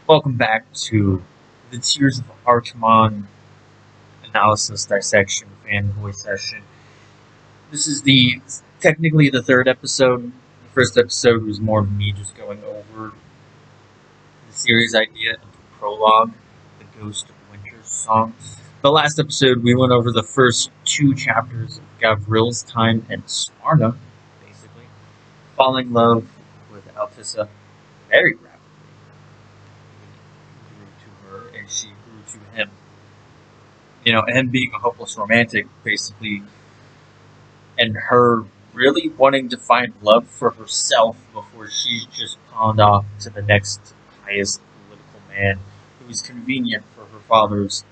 Welcome back to the Tears of Archimon analysis dissection fanboy session. This is technically the third episode. The first episode was more of me just going over the series idea and the prologue, the Ghost of Winter song. The last episode we went over the first two chapters of Gavril's time in Smyrna, basically. Falling in love with Altissa very rapidly. He grew to her and she grew to him. Him being a hopeless romantic, basically, and her really wanting to find love for herself before she's just pawned off to the next highest political man who is convenient for her father's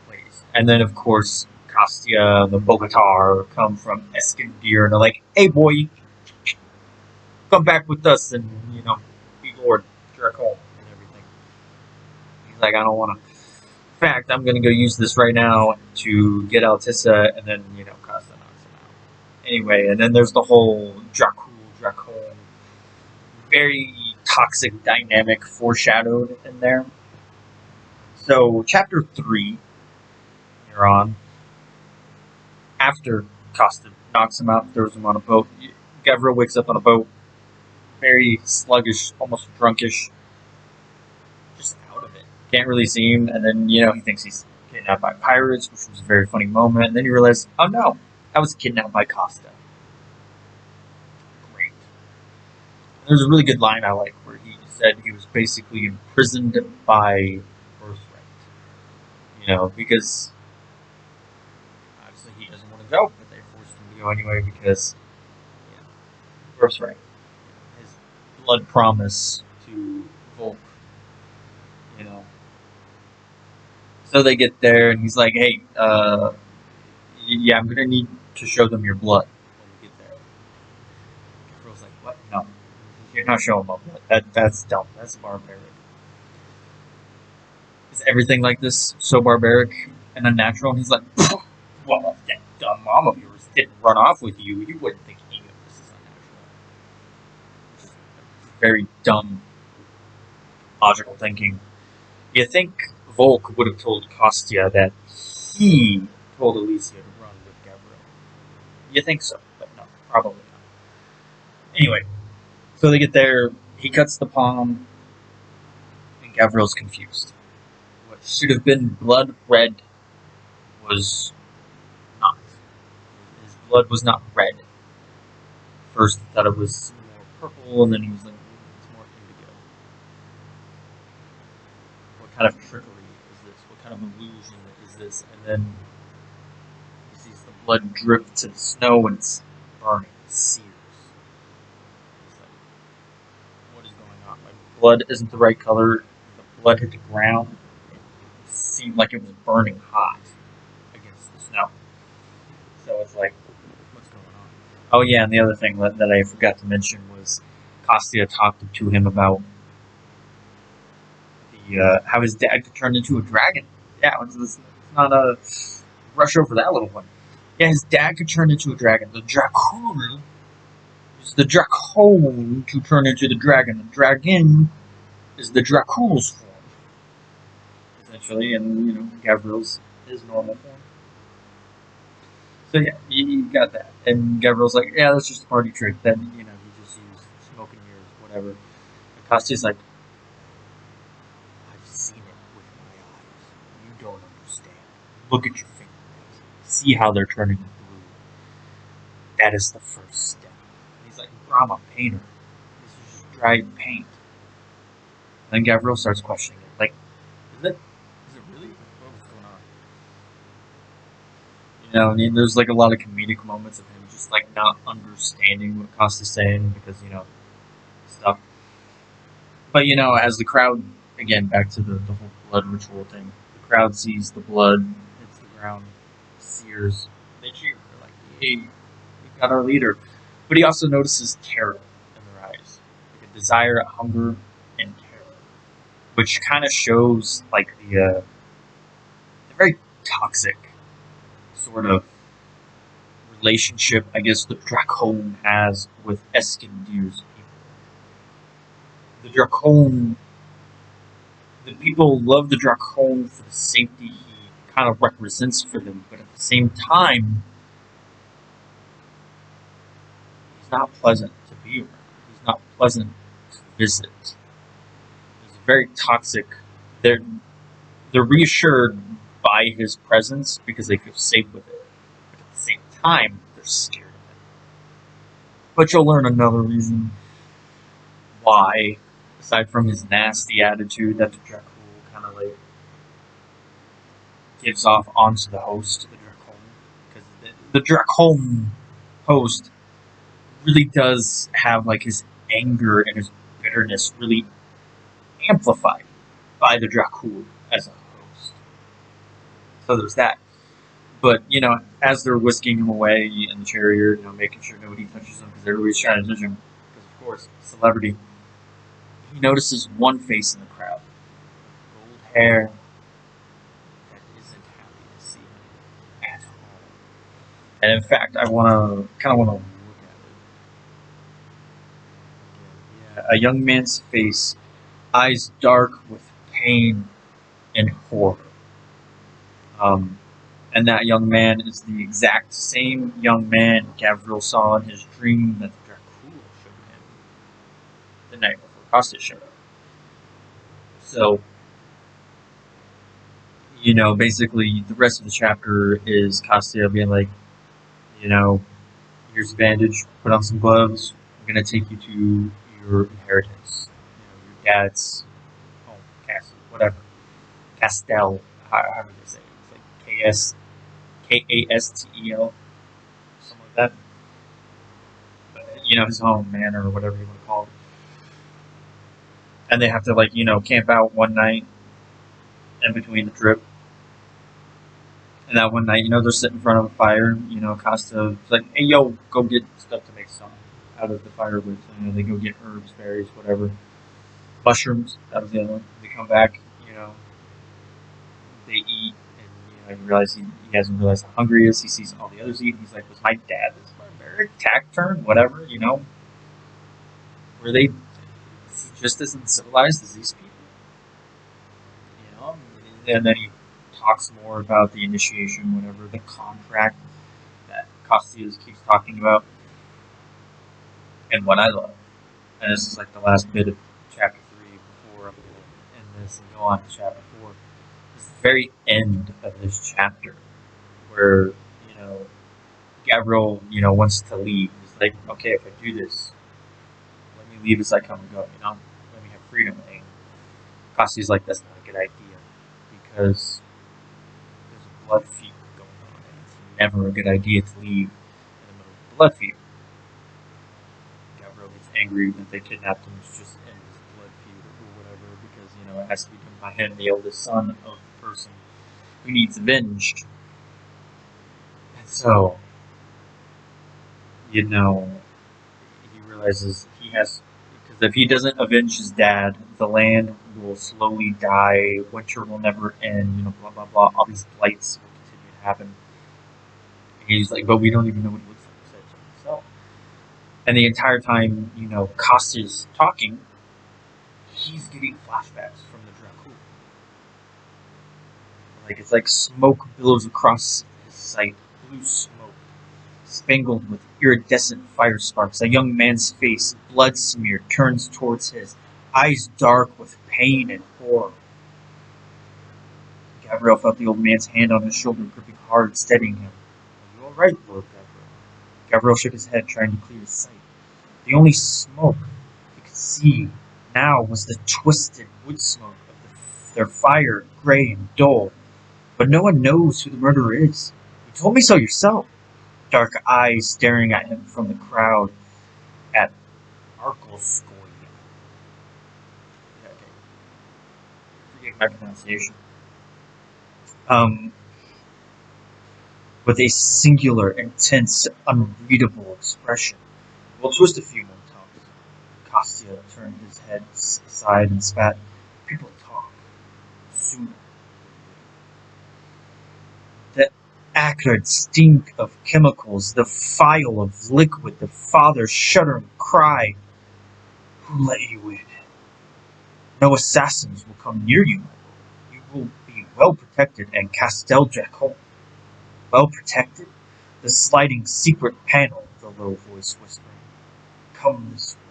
ways. And then, of course, Kostya and the Bogatar come from Eskandir and they're like, hey, boy, come back with us and, be Lord Draco and everything. He's like, I don't want to. In fact, I'm going to go use this right now to get Altissa, and then, Costa knocks him out. Anyway, and then there's the whole Dracul, very toxic dynamic foreshadowed in there. So, chapter 3, you're on. After Costa knocks him out, throws him on a boat, Gavril wakes up on a boat, very sluggish, almost drunkish, just out of it. Can't really see him, and then, he thinks he's kidnapped by pirates, which was a very funny moment, and then you realize, oh no, I was kidnapped by Costa. Great. And there's a really good line I like where he said he was basically imprisoned by birthright. Because obviously he doesn't want to go, but they forced him to go anyway because birthright. His blood promise to Volk. So they get there, and he's like, hey, yeah, I'm going to need to show them your blood when we get there. Girl's like, what? No. You're not showing my blood. That's dumb. That's barbaric. Is everything like this so barbaric and unnatural? And he's like, well, if that dumb mom of yours didn't run off with you, you wouldn't think any of this is unnatural. Very dumb logical thinking. You think Volk would have told Kostya that he told Alicia to run with Gavril. You think so, but no, probably not. Anyway, so they get there, he cuts the palm, and Gavril's confused. What should have been blood red was not. His blood was not red. First, he thought it was more purple, and then he was like, it's more indigo. What kind of trickery is this? What kind of illusion is this? And then he sees the blood drip to the snow and it's burning, it sears. He's like, what is going on? My blood isn't the right color. The blood hit the ground. It seemed like it was burning hot against the snow. So it's like, what's going on? Oh yeah, and the other thing that I forgot to mention was Kostya talked to him about how his dad could turn into a dragon. Yeah, it's not a rush over that little one. Yeah, his dad could turn into a dragon. The Dracul is the Dracul to turn into the dragon. The dragon is the Dracul's form, essentially, and Gavril's his normal form. So yeah, you got that. And Gavril's like, yeah, that's just a party trick. Then, he just used smoke and mirrors, whatever. And Kostya's like, I've seen it with my eyes. You don't understand. Look at your fingernails. See how they're turning blue. That is the first step. And he's like, bro, I'm a painter. This is just dried paint. And then Gavril starts questioning it. Like, is it really? What's going on? There's like a lot of comedic moments of him just like not understanding what Costa's saying because, stuff. But, as the crowd, again, back to the whole blood ritual thing, the crowd sees the blood, hits the ground, sears, they cheer. They're like, hey, we've got our leader. But he also notices terror in their eyes. Like a desire, a hunger, and terror. Which kind of shows, like, the very toxic sort of relationship, I guess, the Dracon has with Eskandir's people. The Dracon the people love the Dracon for the safety he kind of represents for them, but at the same time, he's not pleasant to be around. He's not pleasant to visit. He's very toxic. They're they're reassured by his presence because they feel safe with it. But at the same time, they're scared of it. But you'll learn another reason why, aside from his nasty attitude that the Dracul kind of like gives off onto the host, the Dracul, because the Dracul host really does have like his anger and his bitterness really amplified by the Dracul as a host. So there's that. But, as they're whisking him away in the chariot, making sure nobody touches him because everybody's trying to touch him, because of course, celebrity, he notices one face in the crowd. Gold hair that isn't happy to see him at all. And in fact, I kind of want to look at it. Yeah, a young man's face, eyes dark with pain and horror. And that young man is the exact same young man Gabriel saw in his dream that the Dracul showed him the night before Costa showed up. So, basically the rest of the chapter is Costa being like, here's a bandage, put on some gloves, I'm going to take you to your inheritance. Your dad's home, castle, whatever. Castel, how do they say it? It's like Kastel, something like that. But, his home, manor, or whatever you want to call it. And they have to, camp out one night in between the trip. And that one night, they're sitting in front of a fire. Costa's like, hey, yo, go get stuff to make something out of the fire with. They go get herbs, berries, whatever. Mushrooms, that was the other one. They come back, they eat. You realize he hasn't realized how hungry he is. He sees all the others eat. He's like, was my dad this barbaric taciturn? Whatever, Were they just as uncivilized as these people? And then he talks more about the initiation, whatever, the contract that Costius keeps talking about. And what I love, and this is like the last bit of chapter 3 before I'm going to end this and go on to chapter 4. The very end of this chapter, where Gabriel wants to leave. He's like, okay, if I do this, let me leave as I come and go. Let me have freedom. And Costi's like, that's not a good idea, because there's a blood feud going on, and it's never a good idea to leave in the middle of the blood feud. Gabriel gets angry that they kidnapped him to just end this blood feud or whatever, because it has to be done by him, the eldest son of person who needs avenged. And so, he realizes he has, because if he doesn't avenge his dad, the land will slowly die, winter will never end, blah, blah, blah, all these blights will continue to happen. And he's like, but we don't even know what he looks like, said to himself. And the entire time, Costa's talking, he's getting flashbacks from the Dracul. It's like smoke billows across his sight, blue smoke, spangled with iridescent fire sparks. A young man's face, blood smeared, turns towards his, eyes dark with pain and horror. Gabriel felt the old man's hand on his shoulder, gripping hard, steadying him. Are you all right, Lord Gabriel? Gabriel shook his head, trying to clear his sight. The only smoke he could see now was the twisted wood smoke of their fire, gray and dull. But no one knows who the murderer is. You told me so yourself. Dark eyes staring at him from the crowd at Arkelskoy. Okay. Forget my pronunciation. With a singular, intense, unreadable expression. We'll twist a few more times. Kostya turned his head aside and spat. People talk. Sooner. The acrid stink of chemicals, the phial of liquid, the father's shuddering cry. Who let you in? No assassins will come near you. You will be well protected and Castel Dracon. Well protected? The sliding secret panel, the low voice whispered. Come this way.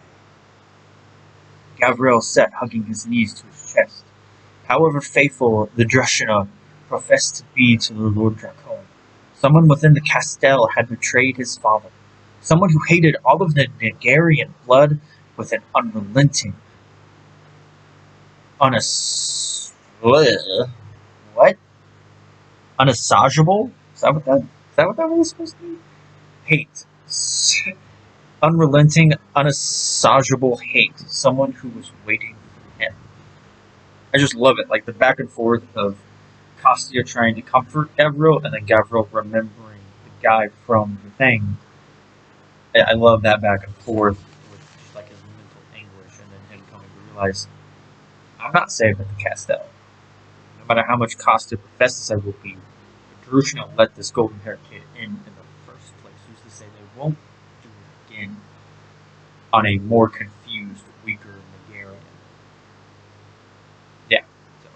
Gabriel sat, hugging his knees to his chest. However faithful the Drashina professed to be to the Lord Dracon, someone within the Castel had betrayed his father. Someone who hated all of the Nigerian blood with an unrelenting, what? Unassageable? Is that what that was supposed to be? Hate. Unrelenting, unassageable hate. Someone who was waiting for him. I just love it, like the back and forth of Kostya trying to comfort Gavril, and then Gavril remembering the guy from the thing. I love that back and forth with just like his mental anguish, and then him coming to realize I'm not safe at the Castel. No matter how much Kostya professes I will be, Drusilla let this golden-haired kid in the first place. Who's to say they won't do it again on a more confused, weaker Nigerian? Yeah. So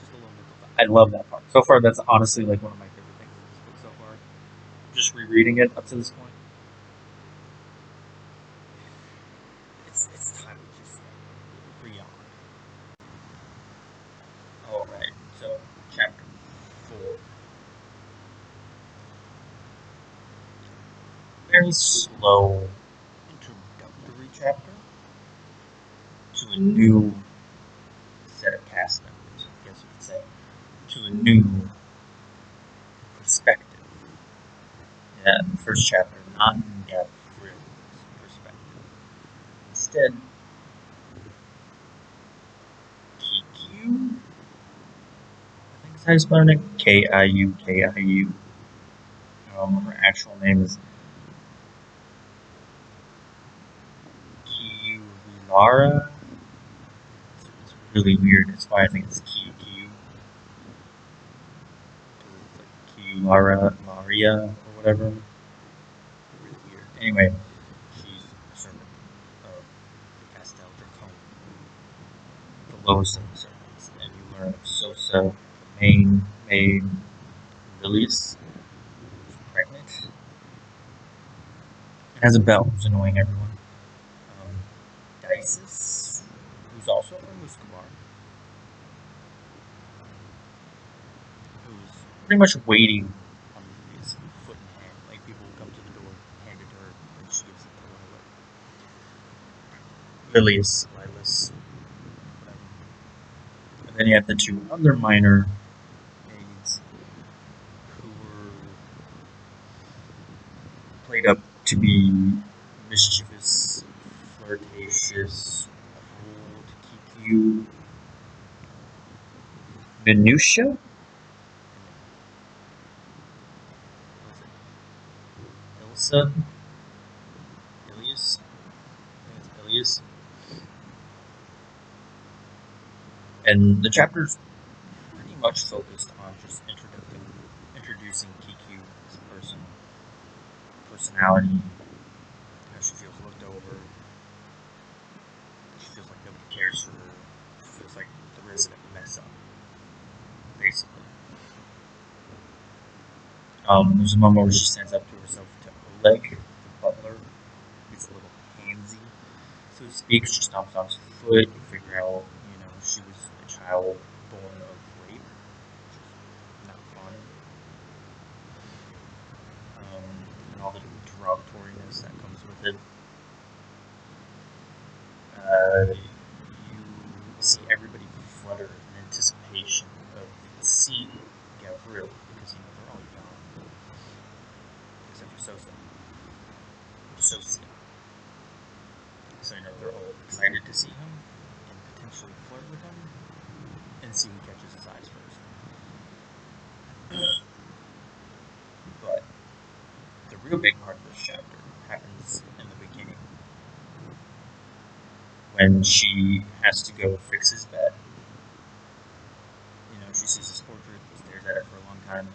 just a little mental thought. I love that part. So far, that's honestly like one of my favorite things in this book so far. Just rereading it up to this point. It's time to just read on. Alright, so chapter 4. Very slow introductory chapter to a new set of cast members, I guess you could say. To a new perspective. Yeah, the first chapter, not in-depth perspective. Instead, Kikiu? I think it's how you spell it. Kiu, Kiu. Her actual name is Kiulara. It's really weird. That's why I think it's Kiu. It's like Kiulara, Maria, or whatever. Really weird. Anyway, she's a servant of the Castel Dracon, the lowest of the servants. And you learn of Sosa, the main maid, Lilius, who's pregnant, and has a bell, who's annoying everyone. Dices, who's also a Muskamar, who's pretty much waiting on his foot in hand. Like people will come to the door, hand it to her, and she gives it to her away. Lilius, Lilas, whatever. And then you have the two other minor maids who were played up to be mischievous, flirtatious, cold, Kikiu, Minutia? Ilsa? Ilias? I think it's Ilias. And the chapter's pretty much focused on just introducing Kikiu as a person, personality, how she feels looked over, she feels like nobody cares for her, she feels like the resident mess up, basically. There's a moment where she stands up to herself to Oleg, the butler. He's a little handsy, so to speak. She stomps on his foot. You figure out, she was a child born of rape, which is not fun. And all the derogatoriness that comes with it. You see everybody flutter in anticipation of seeing Gavril, because they're all young, except for Sosa. So they're all excited to see him and potentially flirt with him and see who catches his eyes first. But the real big part of this chapter happens in the beginning, when she has to go fix his bed. She sees his portrait, stares at it for a long time,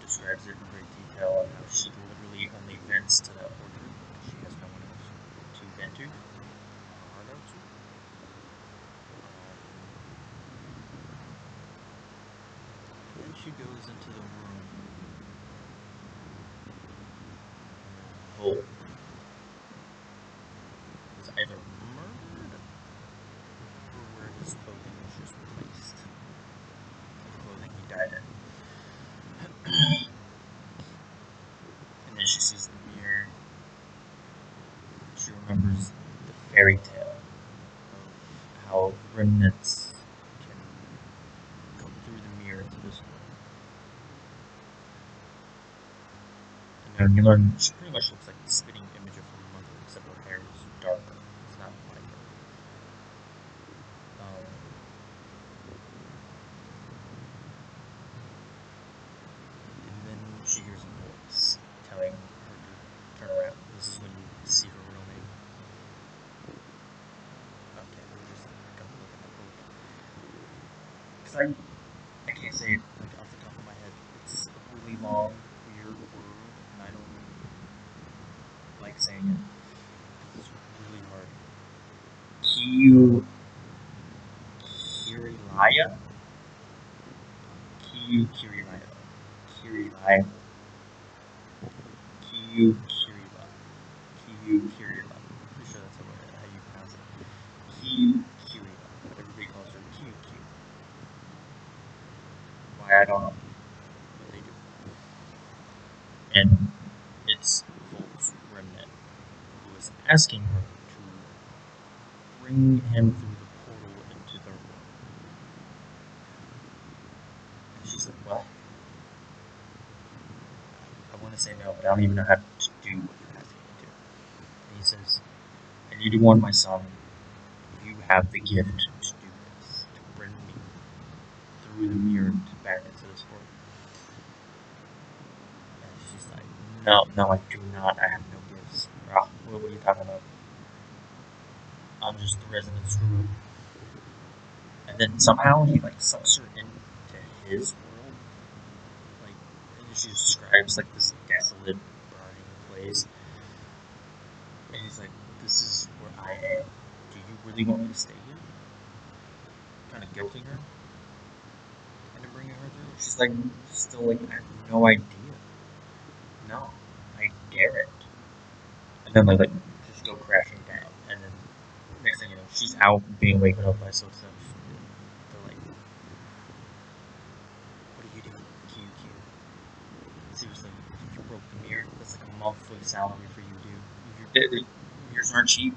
describes it in great detail, and how she literally only vents to that portrait because she has no one else to vent to. she goes into the room, Volk was either murdered, or where his clothing was just placed. The clothing he died in. And then she sees the mirror. She remembers the fairy tale of how remnants Can come through the mirror to this world. and you learn she pretty much looks like the spitting image of her mother, except her hair is darker. It's not like her. And then she hears a voice telling her to turn around. This is when you see her real name. Okay, we're just gonna look at the book. Because I can't say it Like off the top of my head, it's a really long, weird word, and I don't like saying it. It's really hard. Kirilaya? Kirilaya. Kirilaya. Kirila. Kirila. Pretty sure that's how you pronounce it. Kirila. But everybody calls her Q. Why I don't know. But they do. And it's Volk's remnant who is asking her to bring him through the portal into their world. And she's like, what? I want to say no, but I don't even know how to do what you're asking me to. And he says, I need to warn my son, you have the gift to do this, to bring me through the mirror back into this world. And she's like, no, I do not. I have no gifts. What are you talking about? I'm just the resident screw. And then somehow he like sucks her into his world. Like she describes like this desolate, burning place. And he's like, this is where I am. Do you really want me to stay here? Kind of guilting her. And then bringing her through. She's like, still like, I have no idea. No, I dare it. And then like just go crashing down. And then next thing you know, she's out being waken up by so stuff. They're like, what are you doing? Q. Seriously, if you broke the mirror, that's like a monthly salary for you, dude. If your mirrors aren't cheap.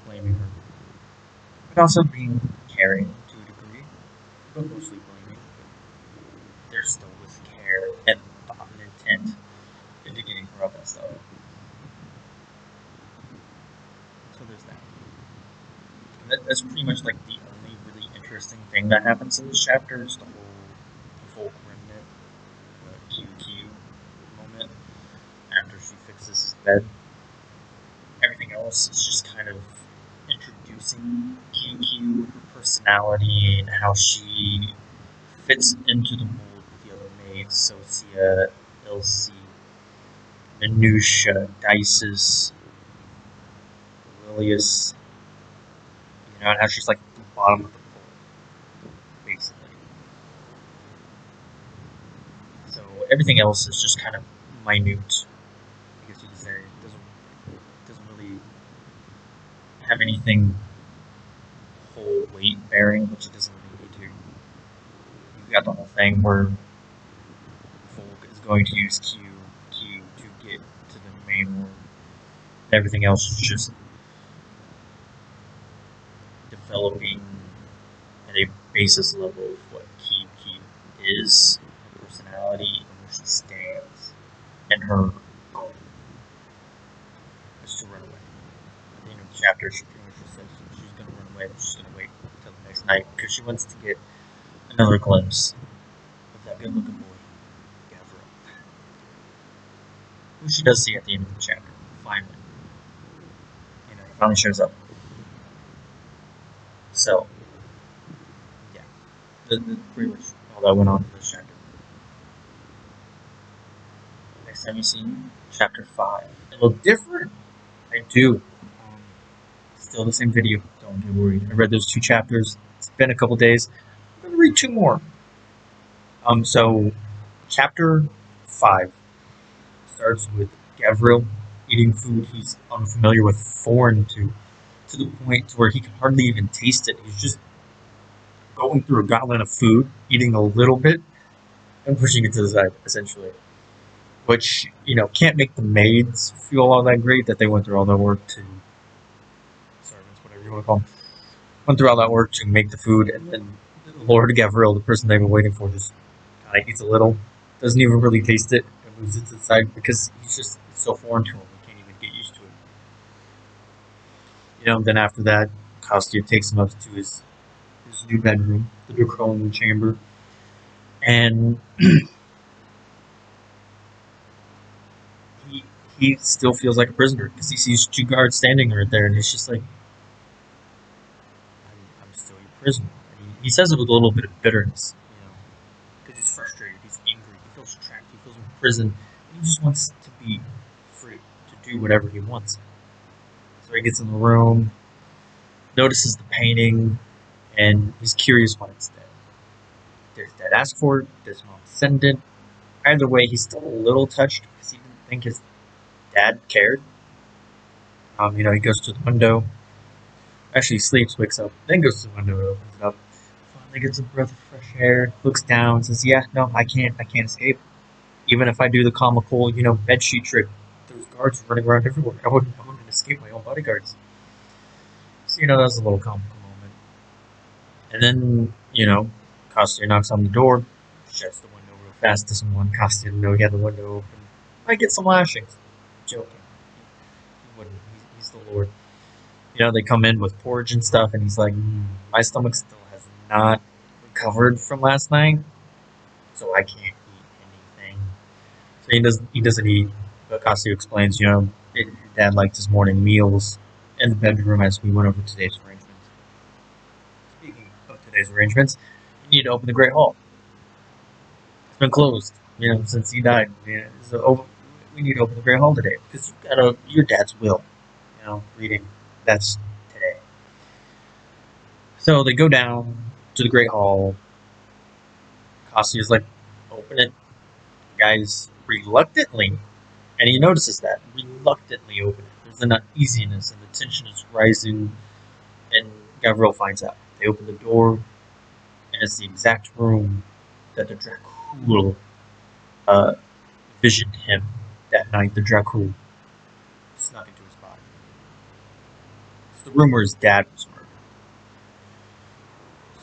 Blaming her. But also being caring to a degree. But mostly blaming. There's still this care and thought and intent into getting her up and stuff. So there's that. And that's pretty much like the only really interesting thing that happens in this chapter is the whole Volk remnant, QQ moment after she fixes his bed. Everything else is just kind of introducing QQ, her personality, and how she fits into the mold with the other maids, Socia, Ilse, Minutia, Dices, Lilius, and how she's like the bottom of the pool, basically. So everything else is just kind of minute, I guess you could say. It doesn't really have anything whole weight bearing, which it doesn't really need to. You've got the whole thing where Volk is going to use Q to get to the main world. Everything else is just developing at a basis level of what QQ is, her personality, and where she stands, and her goal is to run away. At the end of the chapter, she pretty much just says she's going to run away, but she's going to wait until the next night because she wants to get another glimpse of that good-looking boy, Gavril, who she does see at the end of the chapter, finally. He finally shows up. So, yeah, that's pretty much all that went on in this chapter. Next time you see me, chapter 5. A little different? I do. Still the same video, don't get worried. I read those 2 chapters. It's been a couple days. going to read two more. So chapter 5 starts with Gavril eating food he's unfamiliar with, foreign to the point where he can hardly even taste it. He's just going through a gauntlet of food, eating a little bit, and pushing it to the side, essentially. Which, can't make the maids feel all that great that they went through all that work to, servants, whatever you want to call them, went through all that work to make the food, and then Lord Gavril, the person they've been waiting for, just kind of eats a little, doesn't even really taste it, and moves it to the side because it's so foreign to him, he can't even get used to it. Then after that, Kostya takes him up to his new bedroom, the Draconian chamber, and he he still feels like a prisoner because he sees two guards standing right there, and he's just like, I'm still your prisoner. And he says it with a little bit of bitterness, because he's frustrated, he's angry, he feels trapped, he feels imprisoned, and he just wants to be free to do whatever he wants. So he gets in the room, notices the painting, and he's curious why it's dead. Did his dad ask for it? Did his mom send it? Either way, he's still a little touched because he didn't think his dad cared. He goes to the window. Actually, he sleeps, wakes up, then goes to the window, opens it up. Finally gets a breath of fresh air, looks down, and says, "Yeah, no, I can't escape. Even if I do the comical, bedsheet trick, there's guards running around everywhere. I wouldn't escape my own bodyguards." So, that was a little comical moment. And then, Kostya knocks on the door, shuts the window real fast, doesn't want Kostya to know he had the window open. Might get some lashings. I'm joking. He wouldn't. He's the Lord. They come in with porridge and stuff, and he's like, my stomach still has not recovered from last night, so I can't eat anything. So he doesn't eat. But Kostya explains, Dad liked his morning meals in the bedroom as we went over today's arrangements. Speaking of today's arrangements, you need to open the Great Hall. It's been closed, since he died. So we need to open the Great Hall today because you got your dad's will. Reading. That's today. So they go down to the Great Hall. Kostya's like, open it. The guys reluctantly, and he notices that, reluctantly open it. There's an uneasiness and the tension is rising, and Gavril finds out. They open the door, and it's the exact room that the Dracul visioned him that night. The Dracul snuck into his body. It's the room where his dad was murdered.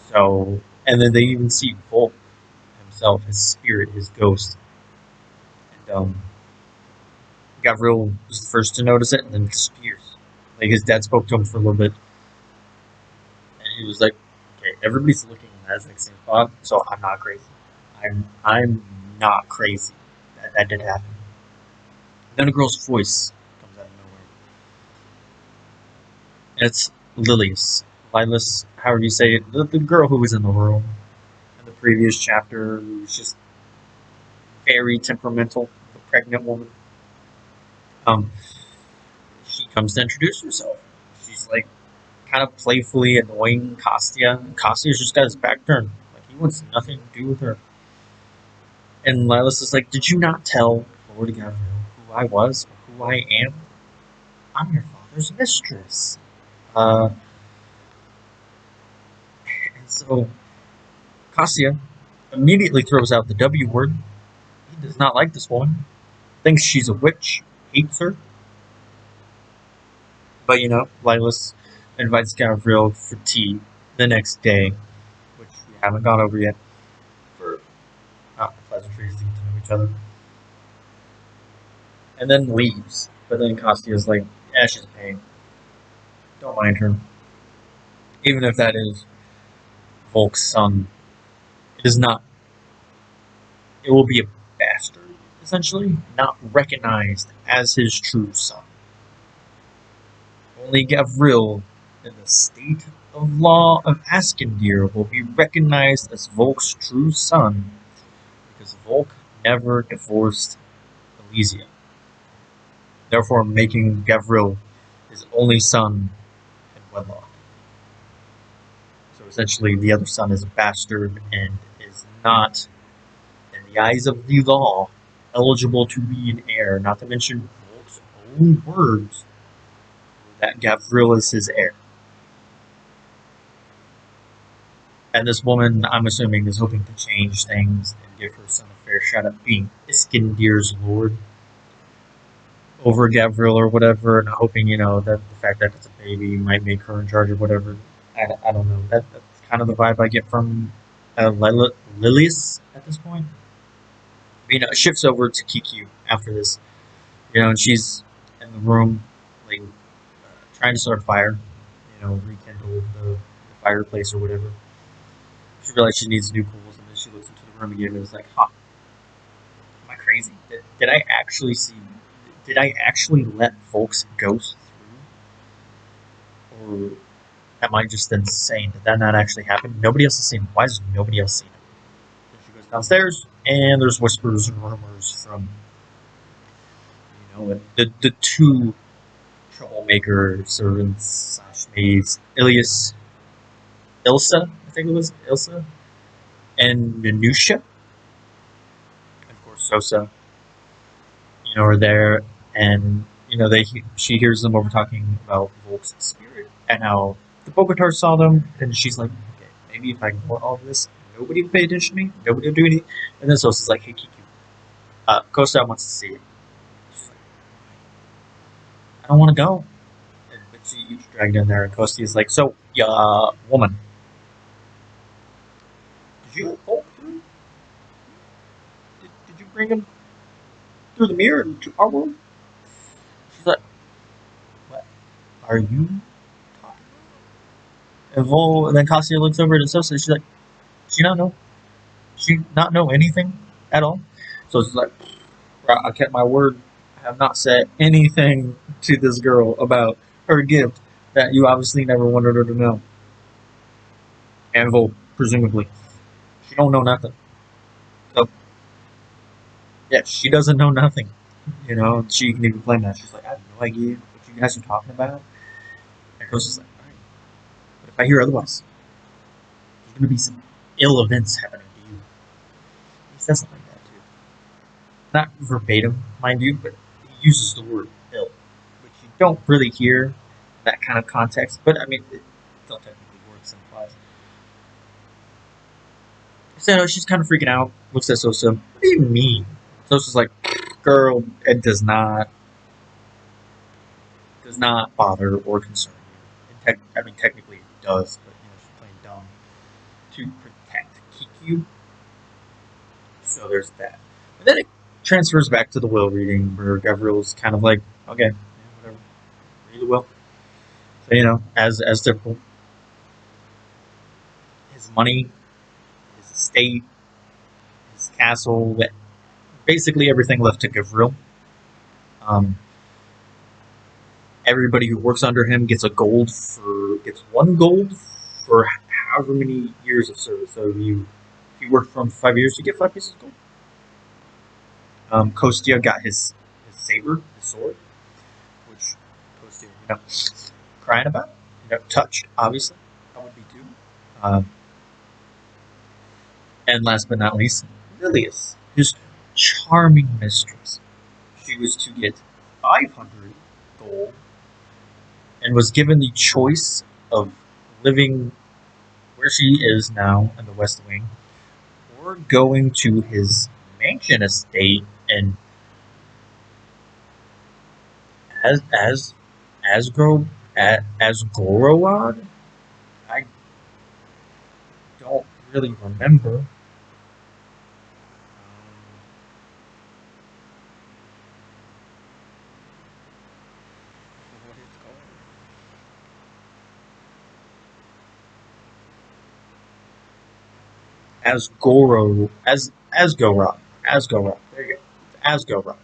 So, and then they even see Volk himself, his spirit, his ghost. And Gavril was the first to notice it, and then disappears. Like, his dad spoke to him for a little bit, and he was like, "Okay, everybody's looking at the same spot, so I'm not crazy. I'm not crazy. That did happen." And then a girl's voice comes out of nowhere, and it's Lilas, however you say it, the girl who was in the room in the previous chapter, who was just very temperamental, the pregnant woman. She comes to introduce herself. She's like kind of playfully annoying Kostya. Kostya's just got his back turned. Like, he wants nothing to do with her. And Lilas is like, "Did you not tell Lord Gavril who I was or who I am? I'm your father's mistress." And so Kostya immediately throws out the W word. He does not like this woman. Thinks she's a witch. Hates her. But, Lilas invites Gavril for tea the next day, which we haven't gone over yet, for pleasantries to get to know each other. And then leaves. But then Kostya's like, "Yeah, she's a pain. Don't mind her." Even if that is Volk's son, it is not. It will be a bastard, essentially, not recognized as his true son. Only Gavril, in the state of law of Askendir, will be recognized as Volk's true son, because Volk never divorced Elysia, therefore making Gavril his only son in wedlock. So essentially, the other son is a bastard and is not, in the eyes of the law, eligible to be an heir. Not to mention Volk's own words that Gavril is his heir. And this woman, I'm assuming, is hoping to change things and give her son a fair shot at being Iskandir's lord over Gavril or whatever, and hoping, that the fact that it's a baby might make her in charge or whatever. I don't know. That's kind of the vibe I get from Lilius at this point. It shifts over to Kiku after this, and she's in the room, like, trying to start a fire, rekindle the fireplace or whatever. She realizes she needs new coals, and then she looks into the room again and is like, huh, am I crazy? Did I actually see... Did I actually let Volk's ghost through? Or am I just insane? Did that not actually happen? Nobody else has seen him. Why has nobody else seen him? Then she goes downstairs, and there's whispers and rumors from, the two troublemaker servants slash maids, Ilsa, I think it was, Ilsa, and Minusha, and of course Sosa, are there, and she hears them over talking about Volk's spirit and how the Bogatar saw them, and she's like, okay, maybe if I ignore all of this, nobody will pay attention to me, nobody will do anything. And then Sosa's like, hey Kiku, Kosta wants to see it. She's like, I don't want to go. But she gets dragged in there, and Kosta is like, so, woman, did you Volk through? Did you bring him through the mirror into our world? She's like, what are you talking about? And then Cassia looks over at Sosa, she's like, she not know anything at all? So she's like, I kept my word. I have not said anything to this girl about her gift that you obviously never wanted her to know. And Volk, presumably. She don't know nothing. So, yeah, she doesn't know nothing. She can even claim that. She's like, I have no idea what you guys are talking about. And Costa's like, alright. But if I hear otherwise, there's going to be some ill events happening to you. He says something like that, too. Not verbatim, mind you, but he uses the word ill, which you don't really hear in that kind of context, but it still technically works and applies. So she's kind of freaking out, looks at Sosa. What do you mean? Sosa's like, girl, it does not bother or concern you. Technically it does, but she's playing dumb to protect Kiku. So there's that. And then it transfers back to the will reading where Gavril's kind of like, okay, whatever, read the will. So as typical, his money, his estate, his castle, basically everything left to Gavril. Everybody who works under him gets gets 1 gold for however many years of service. So if you work for him for 5 years, you get 5 pieces of gold. Kostia got his saber, his sword, which Kostia, crying about. Touched, obviously. I would be too. And last but not least, Lilius, his charming mistress. She was to get 500 gold and was given the choice of living where she is now in the West Wing or going to his mansion estate and Asgorod. I don't really remember. What it's called? Asgorod. There you go. Asgorod.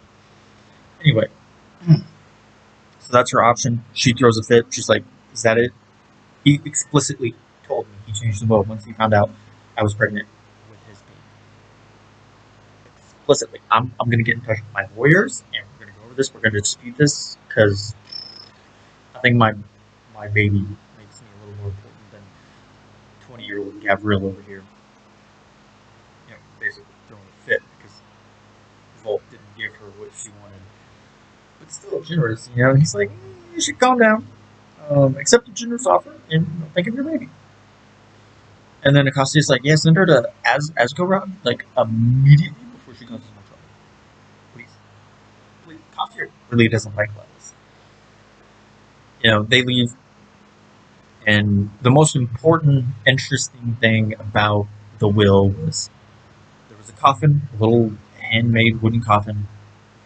Anyway, so that's her option. She throws a fit. She's like, "Is that it?" He explicitly told me he changed the vote once he found out I was pregnant With his baby. explicitly. I'm going to get in touch with my lawyers and we're going to go over this. We're going to dispute this because I think my baby Makes me a little more important than 20-year-old Gavril over here. Basically throwing a fit because Volt didn't give her what she wanted. But still generous, He's like, you should calm down. Accept the generous offer and think of your baby. And then Acosta's like, yeah, send her to Asgorod, like, immediately before she causes more trouble. Please. Acosta really doesn't like levels. They leave. And the most important, interesting thing about the will was there was a coffin, a little handmade wooden coffin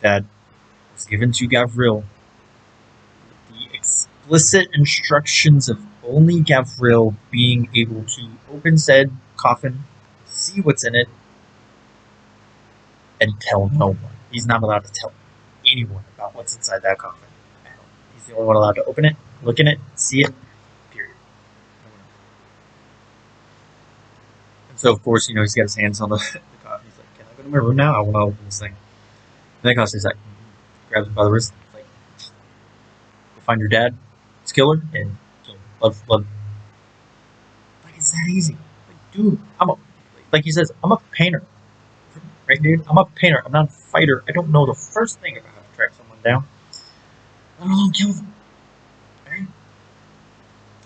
that was given to Gavril. The explicit instructions of only Gavril being able to open said coffin, see what's in it, and tell no one. He's not allowed to tell anyone about what's inside that coffin. He's the only one allowed to open it, look in it, see it, period. And so, of course, he's got his hands on the coffin. He's like, can I go to my room now? I want to open this thing. And then Costa's like, grabs him by the wrist, like, go find your dad, let's kill her, and kill him. Love. Like, it's that easy. Like, dude, like he says, I'm a painter. Right, dude? I'm a painter. I'm not a fighter. I don't know the first thing about how to track someone down. Let alone kill them. Right?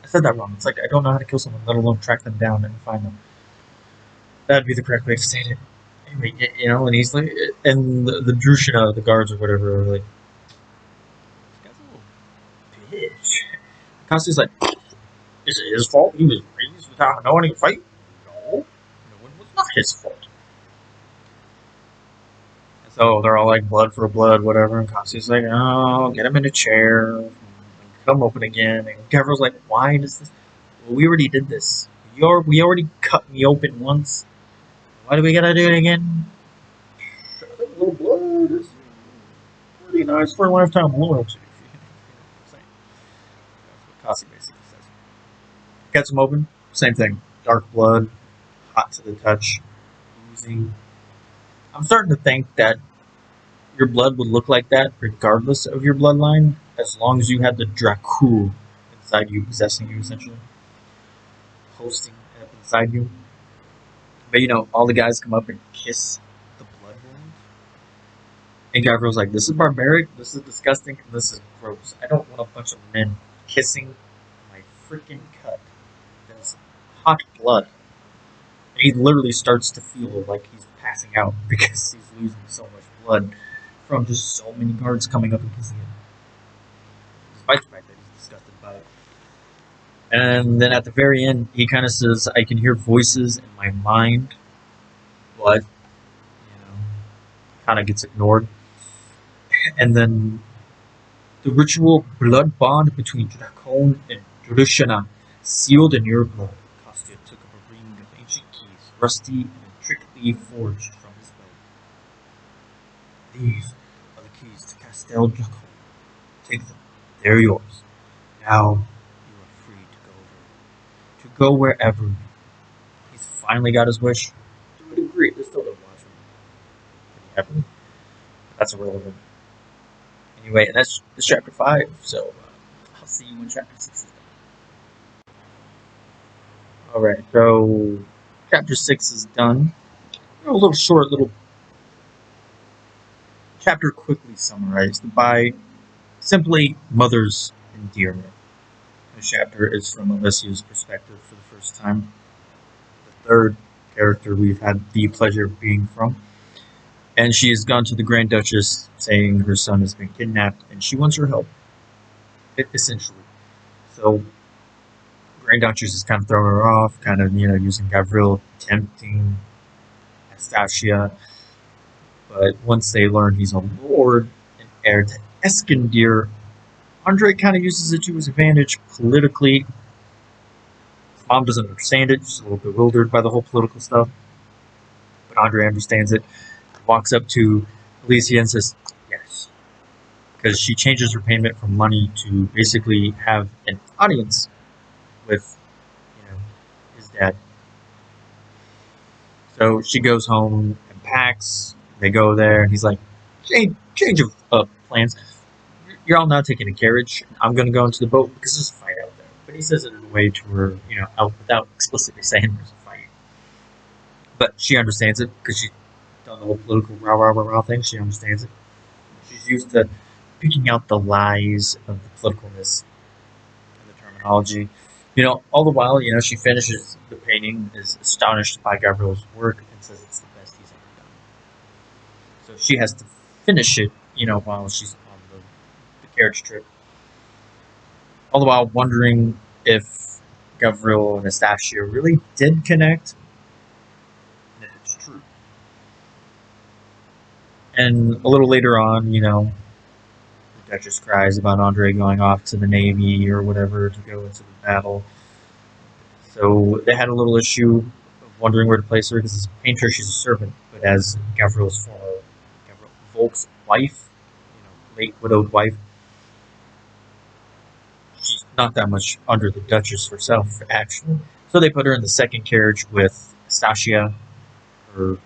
I said that wrong. It's like I don't know how to kill someone, let alone track them down and find them. That'd be the correct way to say it. Anyway, and he's like, and the Drushina, the guards or whatever, are like, this guy's a little bitch. Costa's like, is it his fault? He was raised without knowing how to fight? No, it was not his fault. So they're all like, blood for blood, whatever. And Cassie's like, oh, get him in a chair. Cut him open again. And Gavril's like, why does this? Well, we already did this. We already cut me open once. Why do we gotta do it again? A little blood is pretty nice for a lifetime loyalty. That's what Cassie basically says. Gets him open. Same thing. Dark blood. Hot to the touch. Oozing. I'm starting to think that your blood would look like that regardless of your bloodline, as long as you had the Dracul inside you, possessing you, essentially. Hosting up inside you. But all the guys come up and kiss the blood wound. And Gavril's like, this is barbaric, this is disgusting, and this is gross. I don't want a bunch of men kissing my freaking cut. There's hot blood. And he literally starts to feel like he's passing out because he's losing so much blood from just so many guards coming up and kissing him. Despite the fact that he's disgusted by it. And then at the very end, he kind of says, I can hear voices in my mind, but, kind of gets ignored. And then the ritual blood bond between Dracon and Drushina sealed in your blood. Kostya took up a ring of ancient keys, rusty and intricately forged from his blade. These are the keys to Castel Dracon. Take them. They're yours. Now you are free to go wherever. He's finally got his wish. To a degree, they still don't watch him pretty heavily. That's irrelevant. Anyway, and that's chapter 5. So I'll see you when chapter 6 is done. Alright, so chapter 6 is done. A little short, little chapter quickly summarized by simply Mother's Endearment. This chapter is from Alessia's perspective for the first time. The third character we've had the pleasure of being from. And she has gone to the Grand Duchess saying her son has been kidnapped and she wants her help. Essentially. So Grand Duchess is kind of throwing her off, kind of, using Gavril, tempting Anastasia. But once they learn he's a lord and heir to Escandir, Andre kind of uses it to his advantage politically. His mom doesn't understand it, she's a little bewildered by the whole political stuff. But Andre understands it. Walks up to Alicia and says, yes. Because she changes her payment from money to basically have an audience with, his dad. So she goes home and packs. They go there, and he's like, change of plans. You're all now taking a carriage. I'm going to go into the boat because there's a fight out there. but he says it in a way to where, out without explicitly saying there's a fight. But she understands it because she's done the whole political rah rah rah rah thing. She understands it. She's used to picking out the lies of the politicalness and the terminology. All the while, she finishes the painting, is astonished by Gabriel's work, and says it's the best he's ever done. So she has to finish it, while she's on the carriage trip. All the while wondering if Gabriel and Anastasia really did connect, and if it's true. And a little later on, the Duchess cries about Andre going off to the Navy or whatever to go into the battle. So they had a little issue of wondering where to place her because as a painter, she's a servant. But as Gabriel's former, Gabriel Volk's wife, late widowed wife, she's not that much under the Duchess herself, actually. So they put her in the second carriage with Stasia, her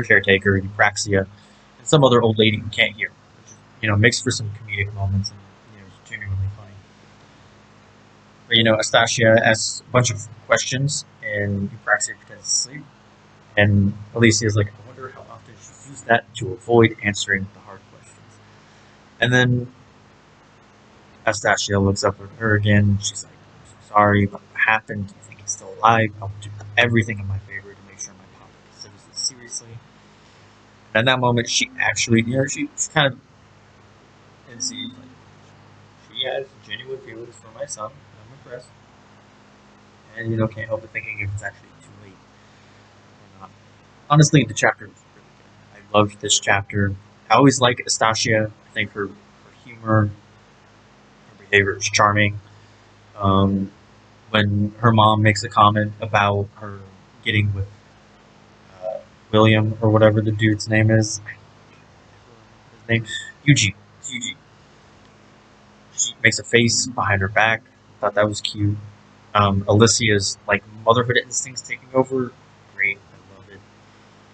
caretaker, Eupraxia, and some other old lady who can't hear. Which, makes for some comedic moments and it's genuinely funny. But Astasia asks a bunch of questions, and Eupraxia pretends to sleep. And Alicia's like, I wonder how often she's used that to avoid answering the hard questions. And then Astasia looks up at her again. She's like, I'm so sorry about what happened. Do you think he's still alive? I'll do everything in my favor to make sure my papa considers this seriously. And at that moment, she actually, she kind of sees like she has genuine feelings for my son. I'm impressed. And, can't help but thinking if it's actually too late or not. Honestly, the chapter was really good. I loved this chapter. I always like Astasia. I think her humor, her behavior is charming. When her mom makes a comment about her getting with William or whatever the dude's name is, his name Eugene. It's Eugene. She makes a face behind her back. Thought that was cute. Alicia's like motherhood instincts taking over. Great, I love it.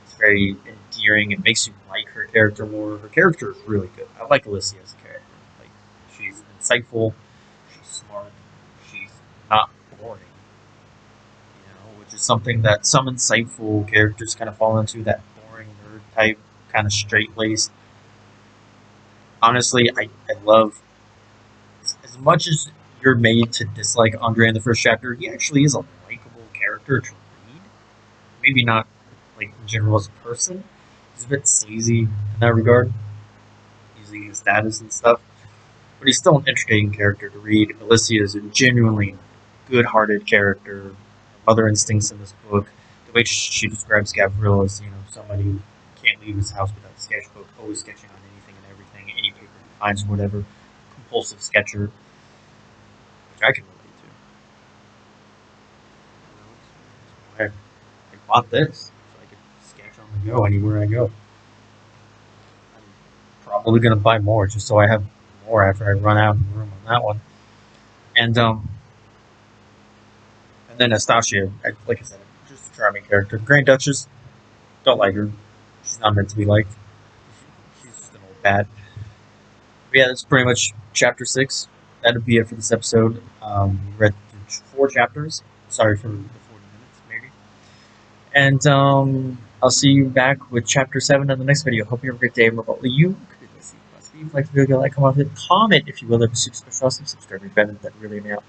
It's very endearing. It makes you like her character more. Her character is really good. I like Alicia as a character. Like she's insightful. She's smart. She's not boring. Which is something that some insightful characters kind of fall into. That boring nerd type, kind of straight laced. Honestly, I love as much as you're made to dislike Andre in the first chapter, he actually is a likable character to read. Maybe not like in general as a person. He's a bit sleazy in that regard, using his status and stuff. But he's still an entertaining character to read. Alicia is a genuinely good-hearted character. Mother instincts in this book. The way she describes Gabriel as, somebody who can't leave his house without a sketchbook, always sketching on anything and everything, any paper he finds or whatever. Compulsive sketcher, which I can relate to. That's why I bought this, so I could sketch on the go anywhere I go. I'm probably going to buy more just so I have more after I run out of room on that one. And then Astasia, like I said, just a charming character. Grand Duchess, don't like her. She's not meant to be liked. She's just an old bad. But yeah, that's pretty much chapter 6. That'd be it for this episode. We read 4 chapters. Sorry for the 40 minutes, maybe. And I'll see you back with chapter 7 in the next video. Hope you have a great day. Remotely, you could see. If you like the video, like, comment if you will. That'd be super special. Awesome. Subscribe if you haven't. That really me out.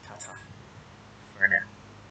Ta-ta. For now.